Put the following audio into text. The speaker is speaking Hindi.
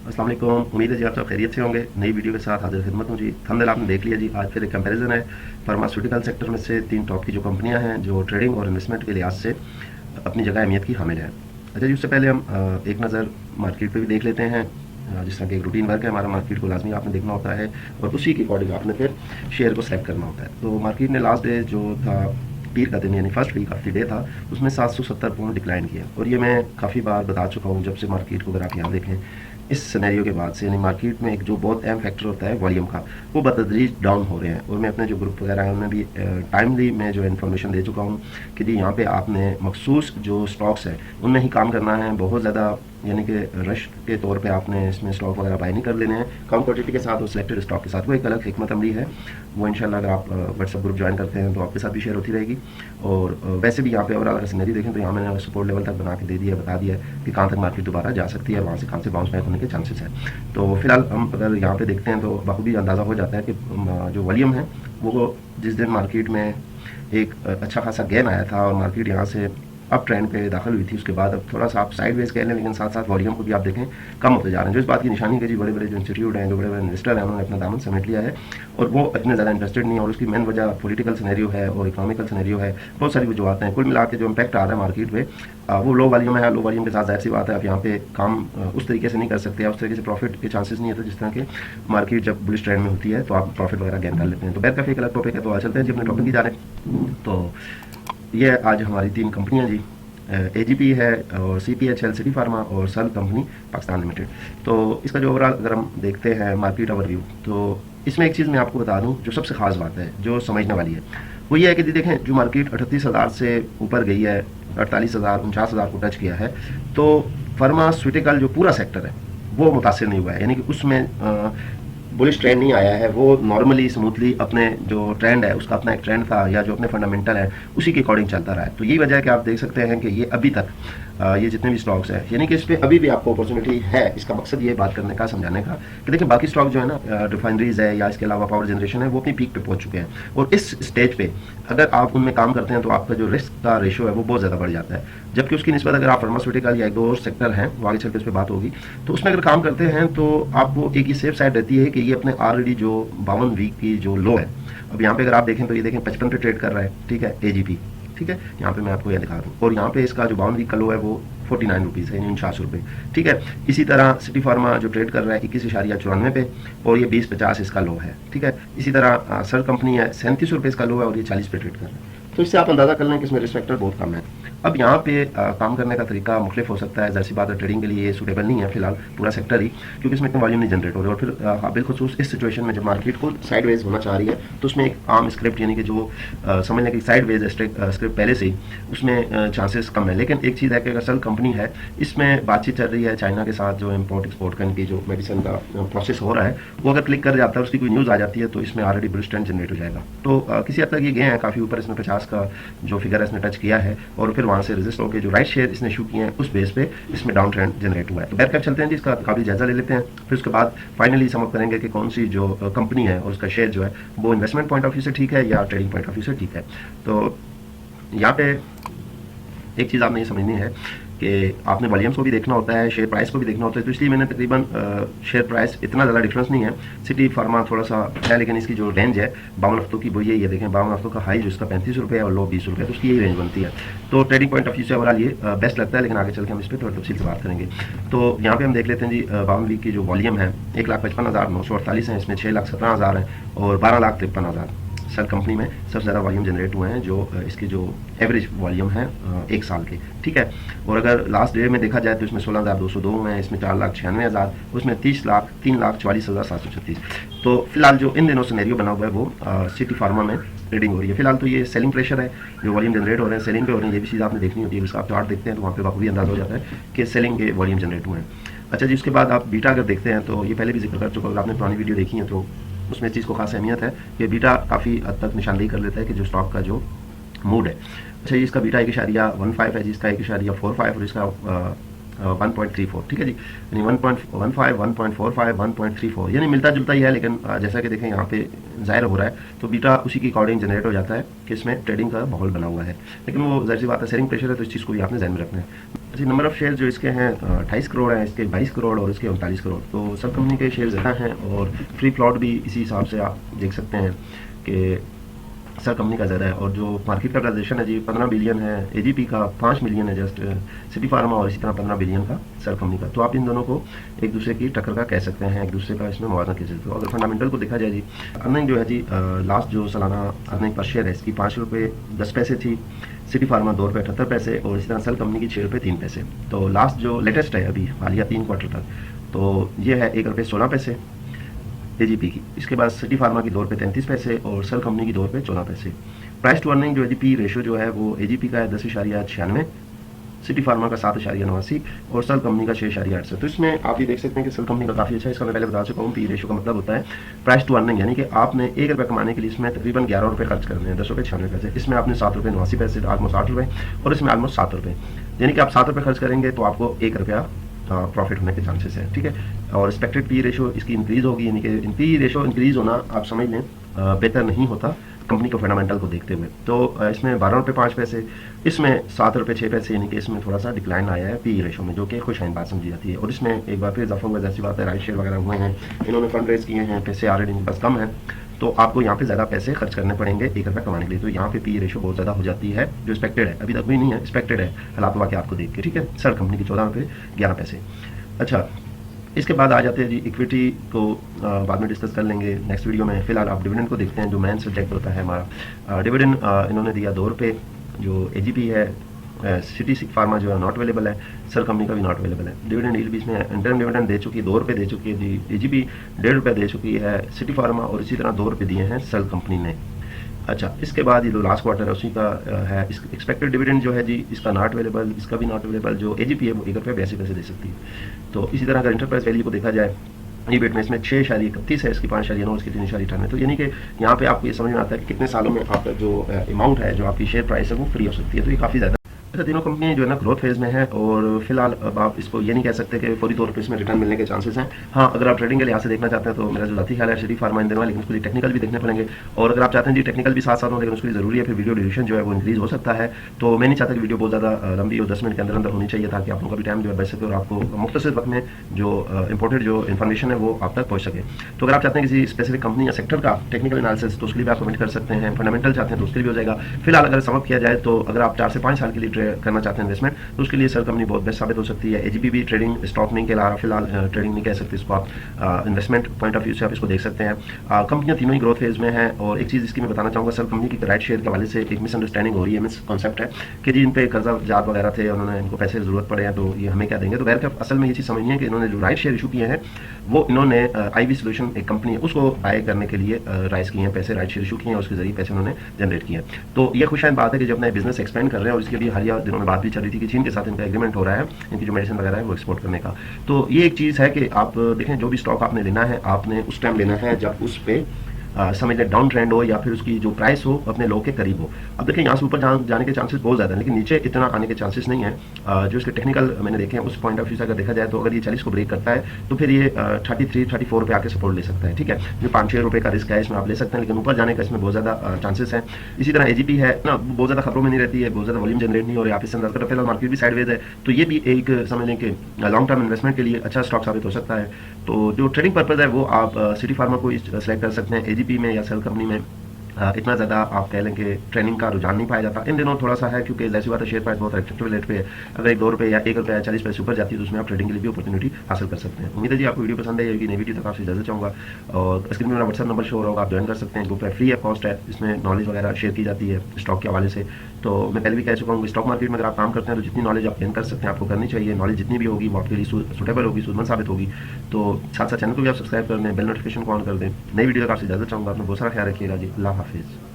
अस्सलाम वालेकुम। उम्मीद है जी आप सब खैरियत से होंगे। नई वीडियो के साथ हाजिर खिदमत हूँ जी। थंबनेल आपने देख लिया जी। आज फिर एक कंपैरिजन है फार्मास्यूटिकल सेक्टर में से 3 टॉप की जो कंपनियां हैं जो ट्रेडिंग और इन्वेस्टमेंट के लिहाज से अपनी जगह अहमियत की हामिल है। अच्छा जी, उससे पहले हम एक नज़र मार्केट पर भी देख लेते हैं। जिस तरह की एक रूटीन वर्क है हमारा, मार्केट को लाजमी आपने देखना होता है और उसी के अकॉर्डिंग आपने फिर शेयर को सेलेक्ट करना होता है। तो मार्केट ने लास्ट डे जो था पीर का दिन यानी first week of the day था, उसमें 770 पॉइंट डिक्लाइन किया। और ये मैं काफ़ी बार बता चुका हूँ जब से मार्केट को, अगर आप यहाँ देखें इस सिनेरियो के बाद से, यानी मार्केट में एक जो बहुत अहम फैक्टर होता है वॉल्यूम का, वो बतदरीज डाउन हो रहे हैं। और मैं अपने जो ग्रुप वगैरह है उनमें भी टाइमली मैं जो इन्फॉर्मेशन दे चुका हूँ कि जी यहाँ पे आपने मखसूस जो स्टॉक्स है उनमें ही काम करना है। बहुत ज़्यादा यानी कि रश के तौर पे आपने इसमें स्टॉक वगैरह बाय नहीं कर लेने हैं। कम क्वांटिटी के साथ और सिलेक्टेड स्टॉक के साथ, वो एक अलग हिकमत अमली है। वो इंशाल्लाह अगर आप व्हाट्सअप ग्रुप ज्वाइन करते हैं तो आपके साथ भी शेयर होती रहेगी। और वैसे भी यहाँ पे ओवरऑल अगर सिनेरियो देखें तो यहाँ मैंने सपोर्ट लेवल तक बना के दे दिया, बता दिया कि कहाँ तक मार्केट दोबारा जा सकती है, वहाँ से कहाँ से बाउंस बैक होने के चांसेस है। तो फिलहाल हम अगर यहाँ पे देखते हैं तो बखूबी अंदाज़ा हो जाता है कि जो वॉल्यूम है वो जिस दिन मार्केट में एक अच्छा खासा गेन आया था और मार्केट यहाँ से अब ट्रेंड पे दाखिल हुई थी, उसके बाद अब थोड़ा सा आप साइडवेज कह लें, लेकिन साथ साथ वॉल्यूम को भी आप देखें कम होते जा रहे हैं। जो इस बात की निशानी है जी, बड़े बड़े जो इंस्टीट्यूट हैं, जो बड़े बड़े इन्वेस्टर हैं, उन्होंने अपना दामन समेट लिया है और वो इतने ज़्यादा इंटरेस्टेड नहीं है। और उसकी मेन वजह पॉलिटिकल सिनेरियो है और इकोनॉमिकल सिनेरियो है, बहुत सारी वजूहत हैं। कुल मिला के जो इम्पैक्ट आ रहा है मार्केट पे वो लो वॉल्यूम है। लो वॉल्यूम के साथ जाहिर सी बात है आप यहाँ पे काम उस तरीके से नहीं कर सकते, उस तरीके से प्रॉफिट के चांसेस नहीं होते जिस तरह के मार्केट जब बुलिश ट्रेंड में होती है तो आप प्रॉफिट वगैरह गेन कर लेते हैं। तो बैर काफ़ी एक अलग टॉपिक है, तो आज चलते हैं जी अपने टॉपिक की जाने। तो ये आज हमारी 3 कंपनियाँ जी, AGP है और CPHL सिटी फार्मा और सल कंपनी पाकिस्तान लिमिटेड। तो इसका जो ओवरऑल अगर हम देखते हैं मार्केट ओवरव्यू, तो इसमें एक चीज़ मैं आपको बता दूं जो सबसे खास बात है जो समझने वाली है, वो ये है कि देखें जो मार्केट 38,000 से ऊपर गई है, 48,000 49,000 को टच किया है, तो फार्मास्यूटिकल जो पूरा सेक्टर है वो मुतासिर नहीं हुआ है। यानी कि उसमें बुलिश ट्रेंड नहीं आया है, वो नॉर्मली स्मूथली अपने जो ट्रेंड है उसका अपना एक ट्रेंड था या जो अपने फंडामेंटल है उसी के अकॉर्डिंग चलता रहा है। तो यही वजह है कि आप देख सकते हैं कि ये अभी तक ये जितने भी स्टॉक्स हैं, यानी कि इस पर अभी भी आपको अपॉर्चुनिटी है। इसका मकसद ये बात करने का, समझाने का कि देखिए बाकी स्टॉक जो है ना, रिफाइनरीज है या इसके अलावा पावर जनरेशन है, वो अपनी पीक पे पहुंच चुके हैं। और इस स्टेज पे अगर आप उनमें काम करते हैं तो आपका जो रिस्क का रेशो है वो बहुत ज़्यादा बढ़ जाता है। जबकि उसकी निस्बत अगर आप फार्मास्यूटिकल या एक दो और सेक्टर हैं, वो आगे चल के उस पर बात होगी, तो उसमें अगर काम करते हैं तो आपको एक ही सेफ साइड रहती है कि ये अपने ऑलरेडी जो 52 वीक की जो लो है, अब यहाँ पे अगर आप देखें तो ये देखें 55 पे ट्रेड कर रहा है, ठीक है, AGP, ठीक है, यहाँ पे मैं आपको यह दिखा दूँ। और यहाँ पे इसका जो 52 वीक का लो है वो 49 रुपीज़ है, यानी 49 रुपये, ठीक है। इसी तरह सिटी फार्मा जो ट्रेड कर रहा है 21.94 पे और ये 20.50 इसका लो है, ठीक है। इसी तरह सर कंपनी है 37 रुपये इसका लो है और ये 40 पे ट्रेड कर रहा है। तो इससे आप अंदाज़ा कर लें कि इसमें रिस्क फैक्टर बहुत कम है। अब यहाँ पे काम करने का तरीका मुख्तलिफ हो सकता है, ज़ाहिर सी बात है ट्रेडिंग के लिए ये सूटेबल नहीं है फिलहाल पूरा सेक्टर ही, क्योंकि इसमें इतना वॉल्यूम नहीं जनरेट हो रहा है। और फिर बिलखुसूस इस सिचुएशन में जब मार्केट को साइडवेज होना चाह रही है तो उसमें एक आम स्क्रिप्ट यानी कि जो समझ लें कि साइडवेज स्क्रिप्ट पहले से ही उसमें चांसेस कम है। लेकिन एक चीज़ है कि अगर सल कंपनी है, इसमें बातचीत चल रही है चाइना के साथ, जो इम्पोर्ट एक्सपोर्ट करने की जो मेडिसिन का प्रोसेस हो रहा है, वो अगर क्लिक कर जाता है, उसकी कोई न्यूज़ आ जाती है तो इसमें ऑलरेडी बुलिश ट्रेंड जनरेट हो जाएगा। तो किसी हद तक ये गए हैं काफ़ी ऊपर, इसमें 50 का जो फिगर है इसने टच किया है और फिर वहाँ से रजिस्ट होकर जो राइट शेयर इसने इशू किए हैं उस बेस पे इसमें डाउन ट्रेंड जनरेट हुआ है। तो बैक कैप चलते हैं जी, इसका काफ़ी जायजा ले लेते हैं, फिर उसके बाद फाइनली समअप करेंगे कि कौन सी जो कंपनी है और उसका शेयर जो है वो इन्वेस्टमेंट पॉइंट ऑफ व्यू से ठीक है या ट्रेडिंग पॉइंट ऑफ व्यू से ठीक है। तो यहाँ पे एक चीज़ आपने ये समझनी है कि आपने वॉल्यूम्स को भी देखना होता है, शेयर प्राइस को भी देखना होता है। तो इसलिए मैंने तकरीबन शेयर प्राइस इतना ज़्यादा डिफरेंस नहीं है, सिटी फार्मा थोड़ा सा है, लेकिन इसकी जो रेंज है 52 हफ्तों की वो ये देखें, 52 हफ्तों का हाई जो इसका 35 रुपये है और लो 20 रुपये, तो उसकी यही रेंज बनती है। तो ट्रेडिंग पॉइंट ऑफ व्यू से ओवरऑल ये बेस्ट लगता है, लेकिन आगे चल के हम इस पर थोड़ा तफसील से बात करेंगे। तो यहाँ पे हम देख लेते हैं जी 52 वीक की जो वॉल्यूम है 1,55,948 है, इसमें 6,17,000 है और 12,53,000 सर कंपनी में सबसे ज़्यादा वॉल्यूम जनरेट हुए हैं, जो इसकी जो एवरेज वॉल्यूम है 1 साल के, ठीक है। और अगर लास्ट डे में देखा जाए तो इसमें 16,202 हैं, इसमें 4,96,000, उसमें 3,44,736। तो फिलहाल जो इन दिनों सिनेरियो बना हुआ है वो सिटी फार्मा में ट्रेडिंग हो रही है। फिलहाल तो ये सेलिंग प्रेशर है, जो वॉल्यूम जनरेट हो रहे हैं सेलिंग पे हो रहे हैं, ये भी चीज़ आपने देखनी होती है। उसका आप चार्ट देखते हैं तो वहाँ पे बखूबी अंदाज़ हो जाता है कि सेलिंग के वॉल्यूम जनरेट हुए हैं। अच्छा जी, उसके बाद आप बीटा अगर देखते हैं तो ये पहले भी जिक्र कर चुका, अगर आपने पुरानी वीडियो देखी है तो उसमें चीज़ को खास अहमियत है कि बीटा काफ़ी हद तक निशानदेही कर लेता है कि जो स्टॉक का जो मूड है। अच्छा जी, इसका बीटा 1.15 है जी, इसका 1.45 और इसका 1.34, ठीक है जी, यानी 1.15, 1.45, 1.34, यानी मिलता जुलता ही है, लेकिन जैसा कि देखें यहाँ पे ज़ाहिर हो रहा है, तो बीटा उसी की अकॉर्डिंग जनरेट हो जाता है कि इसमें ट्रेडिंग का माहौल बना हुआ है, लेकिन वो ज़ाहिर सी बात है सेलिंग प्रेशर है, तो इस चीज़ को भी आपने ध्यान में रखना है। जी, नंबर ऑफ शेयर जो इसके हैं 28 करोड़ हैं, इसके 22 करोड़ और इसके 39 करोड़, तो सब कंपनी के शेयर ज़्यादा हैं और फ्री प्लॉट भी इसी हिसाब से आप देख सकते हैं कि सर कंपनी का ज़्यादा है, और जो मार्केट कैपिटलाइजेशन है जी 15 बिलियन है, एजीपी का 5 मिलियन है जस्ट, सिटी फार्मा और इसी तरह 15 बिलियन का सर कंपनी का। तो आप इन दोनों को एक दूसरे की टक्कर का कह सकते हैं, एक दूसरे का इसमें मुआवजा कह सकते हो। अगर फंडामेंटल को देखा जाए जी, अर्निंग जो है जी लास्ट जो सालाना अर्निंग पर शेयर है इसकी 5 रुपये 10 पैसे थी, सिटी फार्मा 2 रुपये 78 पैसे और इसी तरह सेल कंपनी की 6 रुपये 3 पैसे। तो लास्ट जो लेटेस्ट है अभी हालिया 3 क्वार्टर तक, तो ये है 1 रुपये 16 पैसे एजीपी की, इसके बाद सिटी फार्मा की 2 रुपये 33 पैसे और सेल कंपनी की 2 रुपये 14 पैसे। प्राइस टू अर्निंग जो है पी रेशो जो है वो एजीपी का है 10.96, सिटी फार्मा का 7.89 और सेल कंपनी का 6.68। तो इसमें आप ये देख सकते हैं कि सेल कंपनी का काफ़ी अच्छा है। इसका मैं पहले बता चुका हूँ, पी रेशो का मतलब होता है प्राइस टू अर्निंग, यानी कि आपने 1 रुपये कमाने के लिए इसमें तकरीबन 11 रुपये खर्च करने हैं, 10 रुपये 96 पैसे, इसमें आपने 7 रुपये 89 पैसे, ऑलमोस्ट 8 रुपये, और इसमें ऑलमोस्ट 7 रुपये, यानी कि आप 7 रुपये खर्च करेंगे तो आपको 1 रुपया प्रॉफिट होने के चांसेस हैं, ठीक है। और एक्सपेक्टेड पी रेशो इसकी इंक्रीज होगी, यानी कि पी रेशो इंक्रीज होना आप समझ लें बेहतर नहीं होता कंपनी को फंडामेंटल को देखते हुए। तो इसमें 12 रुपये 5 पैसे, इसमें 7 रुपये 6 पैसे, यानी कि इसमें थोड़ा सा डिक्लाइन आया है पी रेशो में, जो कि खुश बात समझी जाती है। और इसमें एक बार फिर इजाफा हुआ, जैसी बात है राइट शेयर वगैरह हुए हैं, इन्होंने फंड रेज किए हैं, पैसे ऑलरेडी इनके पास कम है, तो आपको यहाँ पे ज़्यादा पैसे खर्च करने पड़ेंगे 1 रुपये कमाने के लिए। तो यहाँ पे पी रेशो बहुत ज़्यादा हो जाती है, जो एक्सपेक्टेड है, अभी तक भी नहीं है, एक्सपेक्टेड है हालात वाक़ आपको देख के, ठीक है। सर कंपनी की 14 रुपये 11 पैसे। अच्छा, इसके बाद आ जाते हैं जी इक्विटी को बाद में डिस्कस कर लेंगे नेक्स्ट वीडियो में। फिलहाल आप डिविडेंड को देखते हैं, जो मेन सब्जेक्ट होता है हमारा। डिविडेंड इन्होंने दिया 2 रुपये, जो एजीपी है, सिटी फार्मा जो है नॉट अवेलेबल है, सर कंपनी का भी नॉट अवेलेबल है। डिविडेंड यील्ड भी इसमें इंटरम डिविडेंड दे चुकी है, 2 रुपये दे चुकी है जी, एजीपी 1.5 रुपये दे चुकी है सिटी फार्मा, और इसी तरह 2 रुपये दिए हैं सेल कंपनी ने। अच्छा, इसके बाद ये जो लास्ट क्वार्टर है उसी का है एक्सपेक्टेड डिविडेंड जो है जी, इसका नॉट अवेलेबल, इसका भी नॉट अवेलेबल, जो एजीपी है वो 1 रुपये 82 पैसे दे सकती है। तो इसी तरह अगर इंटरप्राइज वैल्यू को देखा जाए, ईबीट में इसमें 6.31 है, इसकी 5.9, इसकी 3.98। तो यानी कि यहाँ पे आपको ये समझ में आता है कि कितने सालों में आपका जो अमाउंट है, जो आपकी शेयर प्राइस है वो फ्री हो सकती है। तो ये काफ़ी ज़्यादा। अच्छा, तीनों कंपनी जो है ना ग्रोथ फेज में है, और फिलहाल अब आप इसको ये नहीं कह सकते कि फौरी तौर पर इसमें रिटर्न मिलने के चांसेस हैं। हाँ, अगर आप ट्रेडिंग के लिहाज से देखना चाहते हैं तो मेरा जो जाती ख्याल है सिटी फार्मा इन देना, लेकिन उसके लिए टेक्निकल भी देखने पड़ेंगे, और अगर आप चाहते हैं जी टेक्निकल भी साथ साथ हो, लेकिन उसके लिए ज़रूरी है फिर वीडियो ड्यूरेशन जो है वो इंक्रीज हो सकता है। तो मैं नहीं चाहता कि वीडियो बहुत ज़्यादा लंबी और 10 मिनट के अंदर अंदर होनी चाहिए, ताकि आप लोगों का भी टाइम जो है बच सके और आपको मुख्तसर वक्त में जो इंपॉर्टेंट जो इन्फॉर्मेशन है वो आप तक पहुँच सके। तो अगर आप चाहते हैं किसी स्पेसिफिक कंपनी या सेक्टर का टेक्निकल एनालिसिस, तो उसके लिए भी आप कमेंट कर सकते हैं। फंडामेंटल चाहते हैं तो उसके लिए भी हो जाएगा। फिलहाल अगर समझ किया जाए तो अगर आप 4 से 5 साल के लिए ट्रेड करना चाहते हैं इन्वेस्टमेंट, तो उसके लिए सर कंपनी बहुत बेस्ट साबित हो सकती है। एजीपी भी ट्रेडिंग स्टॉक नहीं कहला रहा, फिलहाल ट्रेडिंग नहीं कह सकते इसको, आप इन्वेस्टमेंट पॉइंट ऑफ व्यू से आप इसको देख सकते हैं। कंपनियां तीनों ही ग्रोथ फेज में है, और एक चीज़ इसकी मैं बताना चाहूँगा, सर कंपनी की राइट शेयर के हवाले से एक मिसअंडरस्टैंडिंग हो रही है, मिस कॉन्सेप्ट है कि जी इन पे कर्जा जात वगैरह थे, उन्होंने इनको पैसे की जरूरत पड़े हैं तो ये हमें क्या देंगे। तो गैर असल में ये चीज़ समझनी है कि इन्होंने जो राइट शेयर इशू किए हैं वो इन्होंने आईवी सोल्यूशन एक कंपनी है उसको बाय करने के लिए राइज किए हैं, पैसे राइट शेयर इशू किए हैं, उसके जरिए पैसे उन्होंने जनरेट किए हैं। तो ये खुशहाल बात है कि जब अपना बिजनेस एक्सपेंड कर रहे हैं, और इसके लिए हालिया दिनों में बात भी चल रही थी कि चीन के साथ इनका एग्रीमेंट हो रहा है, इनकी जो मेडिसिन वगैरह है वो एक्सपोर्ट करने का। तो ये एक चीज़ है कि आप देखें जो भी स्टॉक आपने लेना है, आपने उस टाइम लेना है जब उस पर समझ लें डाउन ट्रेंड हो, या फिर उसकी जो प्राइस हो अपने लो के करीब हो। अब देखिए यहाँ से ऊपर जाने के चांसेस बहुत ज़्यादा है, लेकिन नीचे इतना आने के चांसेस नहीं है। जो इसके टेक्निकल मैंने देखे हैं उस पॉइंट ऑफ व्यू से अगर देखा जाए, तो अगर ये 40 को ब्रेक करता है तो फिर ये 33-34 रुपये आके सपोर्ट ले सकता है, ठीक है। जो 5-6 रुपये का रिस्क है इसमें आप ले सकते हैं, लेकिन ऊपर जाने का इसमें बहुत ज़्यादा चांसेस हैं। इसी तरह एजीपी है ना, बहुत ज़्यादा खबरों में नहीं रहती है, बहुत ज़्यादा वॉल्यूम जनरेट नहीं हो रहा है, आप इससे अंदर करते फिलहाल मार्केट भी साइडवेज है, तो ये भी एक समझ लें कि लॉन्ग टर्म इन्वेस्टमेंट के लिए अच्छा स्टॉक साबित हो सकता है। तो जो ट्रेडिंग पर्पज़ है वो आप सिटी फार्मा को सेलेक्ट कर सकते हैं, एजीपी में या सेल कंपनी में इतना ज़्यादा आप कह लें कि ट्रेनिंग का रुझान नहीं पाया जाता इन दिनों, थोड़ा सा है क्योंकि जैसी बात है शेयर प्राइस बहुत अट्रैक्टिव रेट पे है। अगर 1-2 रुपये या 1 रुपये 40 पैसे ऊपर जाती है तो उसमें आप ट्रेडिंग के लिए भी अपॉर्चुनिटी हासिल कर सकते हैं। उम्मीद है जी आपको वीडियो पसंद आएगी। नई वीडियो तक आपसे इजाजत चाहूँगा, और स्क्रीन में मेरा व्हाट्सएप नंबर शो होगा, आप ज्वाइन कर सकते हैं। ग्रुप है, फ्री है, कॉस्ट है, इसमें नॉलेज वगैरह शेयर की जाती है स्टॉक के हवाले से। तो मैं पहले भी कह चुका हूँ, स्टॉक मार्केट में अगर आप काम करते हैं तो जितनी नॉलेज आप गेन कर सकते हैं आपको करनी चाहिए। नॉलेज जितनी भी होगी वो आपके लिए सूटेबल होगी, सूझबूझ साबित होगी। तो साथ साथ चैनल को भी आप सब्सक्राइब कर दें, बेल नोटिफिकेशन को ऑन कर दें। नई वीडियो तक आपसे इजाजत चाहूँगा। अपना बहुत सारा ख्याल रखिएगा जी। अल्लाह हाफिज़।